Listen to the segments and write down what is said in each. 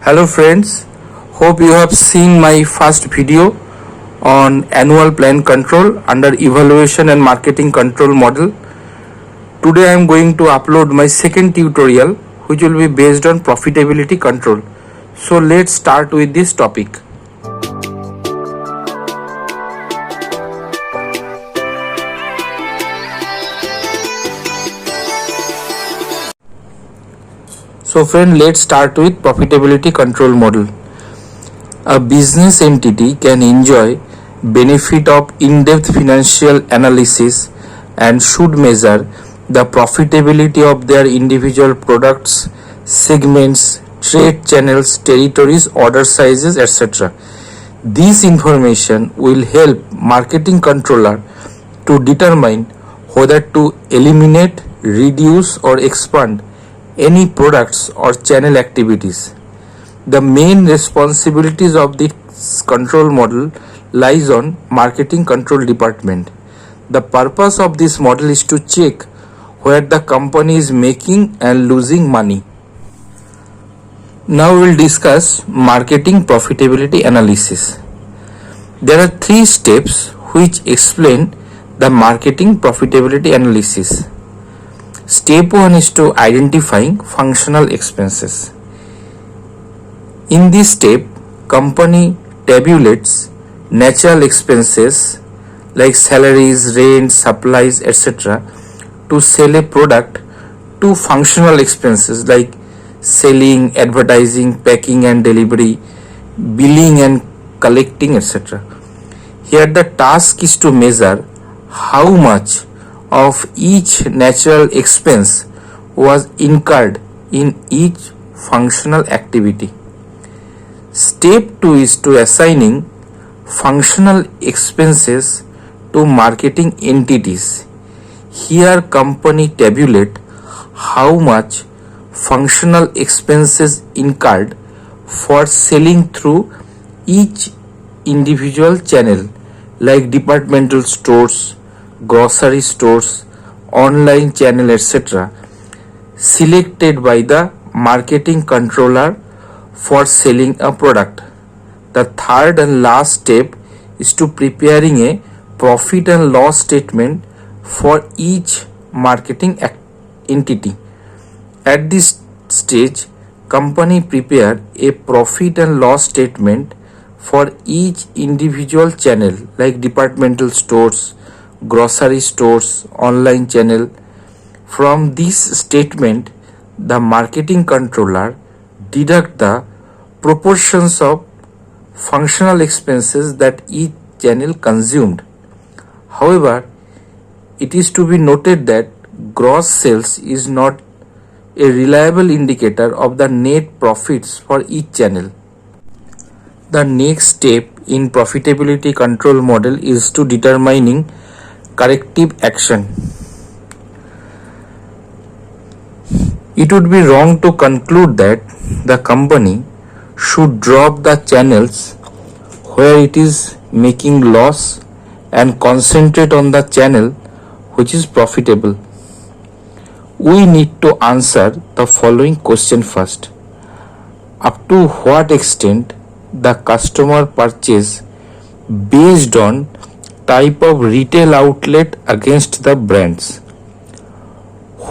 Hello friends, hope you have seen my first video on annual plan control under evaluation and marketing control model. Today I am going to upload my second tutorial which will be based on profitability control. So let's start with this topic. So friend, let's start with profitability control model. A business entity can enjoy benefit of in-depth financial analysis and should measure the profitability of their individual products, segments, trade channels, territories, order sizes, etc. This information will help marketing controller to determine whether to eliminate, reduce or expand any products or channel activities. The main responsibilities of this control model lies on marketing control department. The purpose of this model is to check where the company is making and losing money. Now we will discuss marketing profitability analysis. There are 3 steps which explain the marketing profitability analysis. Step 1 is to identifying functional expenses. In this step, company tabulates natural expenses like salaries, rent, supplies, etc. to sell a product to functional expenses like selling, advertising, packing and delivery, billing and collecting, etc. Here the task is to measure how much of each natural expense was incurred in each functional activity. Step 2 is to assigning functional expenses to marketing entities. Here company tabulate how much functional expenses incurred for selling through each individual channel like departmental stores, grocery stores, online channel, etc. selected by the marketing controller for selling a product. The third and last step is to preparing a profit and loss statement for each marketing entity. At this stage, company prepare a profit and loss statement for each individual channel like departmental stores, grocery stores, online channel. From this statement, the marketing controller deduct the proportions of functional expenses that each channel consumed. However, it is to be noted that gross sales is not a reliable indicator of the net profits for each channel. The next step in profitability control model is to determining corrective action. It would be wrong to conclude that the company should drop the channels where it is making loss and concentrate on the channel which is profitable. We need to answer the following question first. Up to what extent the customer purchase based on type of retail outlet against the brands?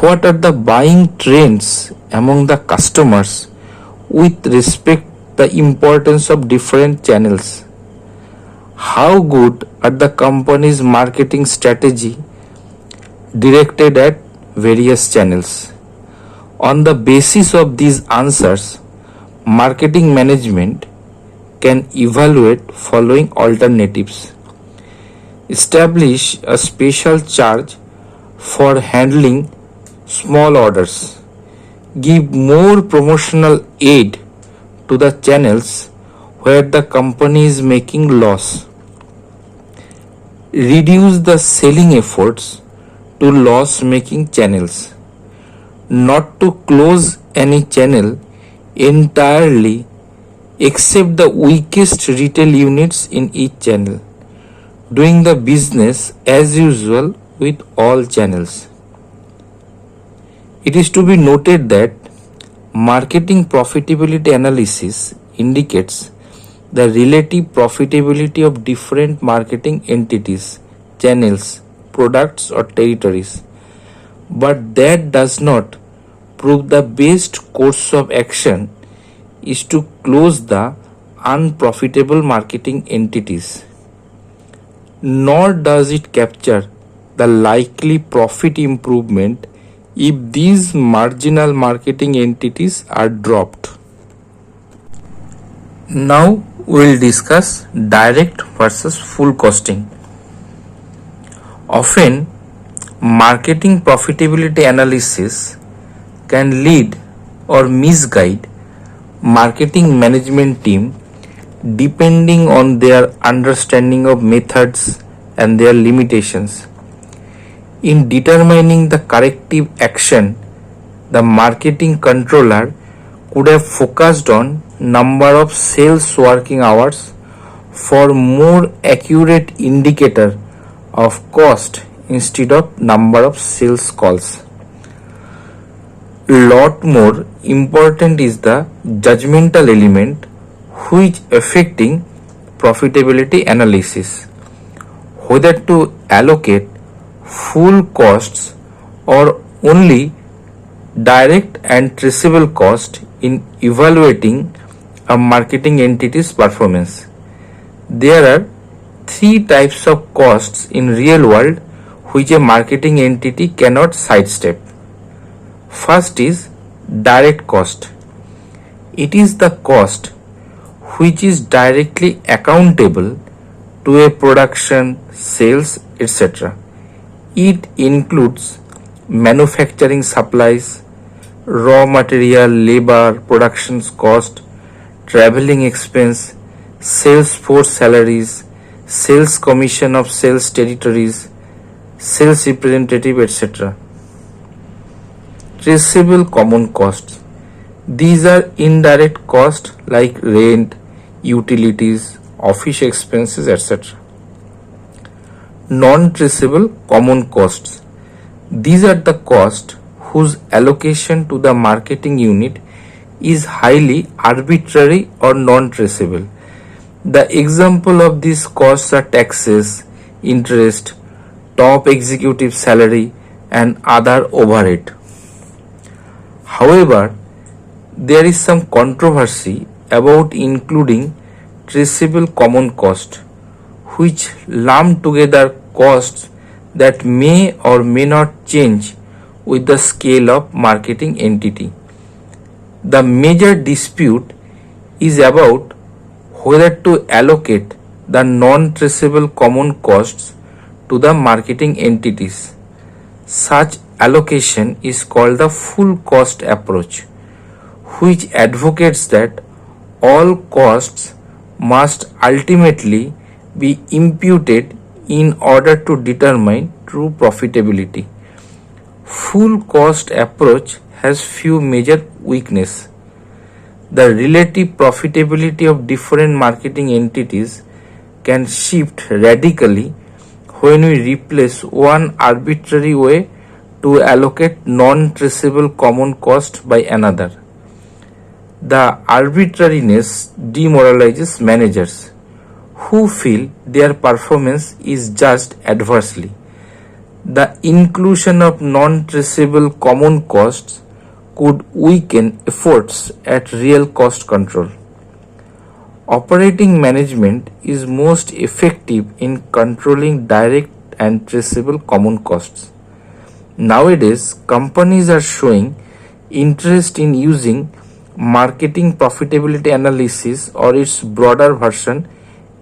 What are the buying trends among the customers with respect the importance of different channels? How good are the company's marketing strategy directed at various channels? On the basis of these answers, marketing management can evaluate following alternatives. Establish a special charge for handling small orders. Give more promotional aid to the channels where the company is making loss. Reduce the selling efforts to loss-making channels. Not to close any channel entirely except the weakest retail units in each channel. Doing the business as usual with all channels. It is to be noted that Marketing profitability analysis indicates the relative profitability of different marketing entities, channels, products, or territories, but that does not prove the best course of action is to close the unprofitable marketing entities, nor does it capture the likely profit improvement if these marginal marketing entities are dropped. Now we'll discuss direct versus full costing. Often, marketing profitability analysis can lead or misguide marketing management team depending on their understanding of methods and their limitations. In determining the corrective action, the marketing controller could have focused on number of sales working hours for more accurate indicator of cost instead of number of sales calls. Lot more important is the judgmental element which affecting profitability analysis, whether to allocate full costs or only direct and traceable cost in evaluating a marketing entity's performance. There are three types of costs in real world which a marketing entity cannot sidestep. First is direct cost. It is the cost which is directly accountable to a production, sales, etc. It includes manufacturing supplies, raw material, labor, production cost, traveling expense, sales force salaries, sales commission of sales territories, sales representative, etc. Traceable common costs. These are indirect costs like rent, utilities, office expenses, etc. Non-traceable common costs. These are the costs whose allocation to the marketing unit is highly arbitrary or non-traceable. The example of these costs are taxes, interest, top executive salary, and other overhead. However, there is some controversy about including traceable common cost, which lump together costs that may or may not change with the scale of marketing entity. The major dispute is about whether to allocate the non-traceable common costs to the marketing entities. Such allocation is called the full cost approach, which advocates that all costs must ultimately be imputed in order to determine true profitability. Full cost approach has few major weaknesses. The relative profitability of different marketing entities can shift radically when we replace one arbitrary way to allocate non-traceable common cost by another. The arbitrariness demoralizes managers who feel their performance is judged adversely. The inclusion of non-traceable common costs could weaken efforts at real cost control. Operating management is most effective in controlling direct and traceable common costs. Nowadays, companies are showing interest in using marketing profitability analysis or its broader version,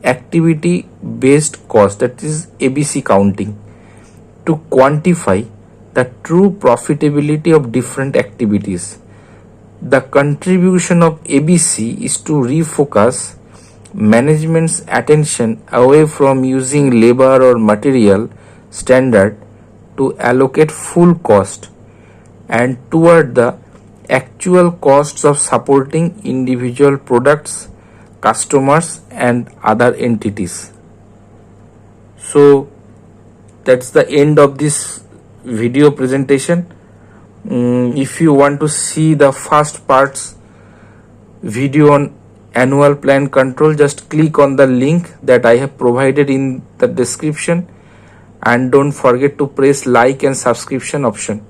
activity based cost, that is ABC counting, to quantify the true profitability of different activities. The contribution of ABC is to refocus management's attention away from using labor or material standard to allocate full cost and toward the actual costs of supporting individual products, customers, and other entities. So that's the end of this video presentation. If you want to see the first parts video on annual plan control, just click on the link that I have provided in the description, and don't forget to press like and subscription option.